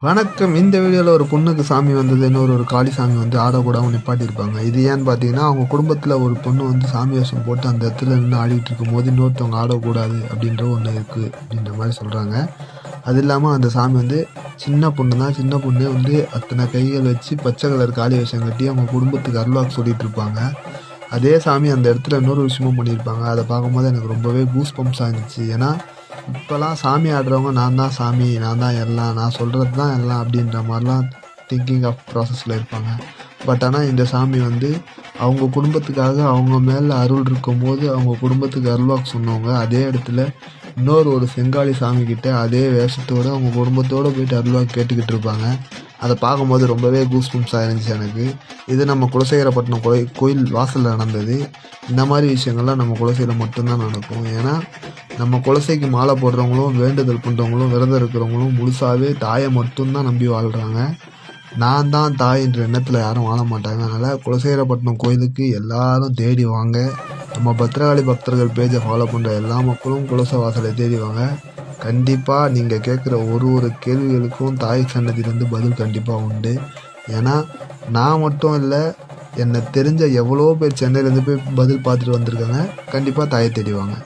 வணக்கம். இந்த வீடியோவில் ஒரு பொண்ணுக்கு சாமி வந்தது, இன்னொரு காளி சாமி வந்து ஆடக்கூடாமல் நிப்பாட்டியிருப்பாங்க. இது ஏன்னு பார்த்தீங்கன்னா, அவங்க குடும்பத்தில் ஒரு பொண்ணு வந்து சாமி வேஷம் போட்டு அந்த இடத்துல நின்று ஆடிட்டு இருக்கும்போது இன்னொருத்தவங்க ஆடக்கூடாது அப்படின்ற ஒன்று இருக்குது அப்படின்ற மாதிரி சொல்கிறாங்க. அது இல்லாமல் அந்த சாமி வந்து சின்ன பொண்ணு தான். சின்ன பொண்ணே வந்து அத்தனை கைகள் வச்சு பச்சை கலர் காளி வேஷம் கட்டி அவங்க குடும்பத்துக்கு அருள்வாக்கு சொல்லிட்டு இருப்பாங்க. அதே சாமி அந்த இடத்துல இன்னொரு விஷயமும் பண்ணியிருப்பாங்க. அதை பார்க்கும்போது எனக்கு ரொம்பவே கூஸ் பம்ப்ஸாக இருந்துச்சு. ஏன்னா இப்போலாம் சாமி ஆடுறவங்க நான் தான் சாமி, நான் தான் எல்லாம், நான் சொல்கிறது தான் எல்லாம் அப்படின்ற மாதிரிலாம் திங்கிங் ஆஃப் ப்ராசஸில் இருப்பாங்க. பட் ஆனால் இந்த சாமி வந்து அவங்க குடும்பத்துக்காக அவங்க மேலே அருள் இருக்கும்போது அவங்க குடும்பத்துக்கு அருள்வாக்கு சொன்னவங்க அதே இடத்துல இன்னொரு ஒரு செங்காளி சாமிக்கிட்ட அதே வேஷத்தோடு அவங்க குடும்பத்தோடு போயிட்டு அருள்வாக்கு கேட்டுக்கிட்டு இருப்பாங்க. அதை பார்க்கும்போது ரொம்பவே கூஸ் பம்ப்ஸாக இருந்துச்சு எனக்கு. இது நம்ம குலசேகரப்பட்டினம் கோயில் வாசலில் நடந்தது. இந்த மாதிரி விஷயங்கள்லாம் நம்ம குலசையில் மட்டும்தான் நடக்கும். ஏன்னா நம்ம குலசைக்கு மாலை போடுறவங்களும் வேண்டுதல் பண்ணுறவங்களும் விரதம் இருக்கிறவங்களும் முழுசாகவே தாயை மட்டும்தான் நம்பி வாழ்கிறாங்க. நான் தான் தாயின்ற எண்ணத்தில் யாரும் வாழ மாட்டாங்க. அதனால் குலசேகரப்பட்டினம் கோயிலுக்கு எல்லாரும் தேடி வாங்க. நம்ம பத்திரகாளி பக்தர்கள் பேஜை ஃபாலோ பண்ணுற எல்லா மக்களும் குலச வாசலை தேடி வாங்க. கண்டிப்பாக நீங்கள் கேட்குற ஒரு கேள்விகளுக்கும் தாய் சன்னதியிலேருந்து பதில் கண்டிப்பாக உண்டு. ஏன்னா நான் மட்டும் இல்லை, என்னை தெரிஞ்ச எவ்வளோ பேர் சென்னையிலேருந்து போய் பதில் பார்த்துட்டு வந்திருக்காங்க. கண்டிப்பாக தாயை தேடி வாங்க.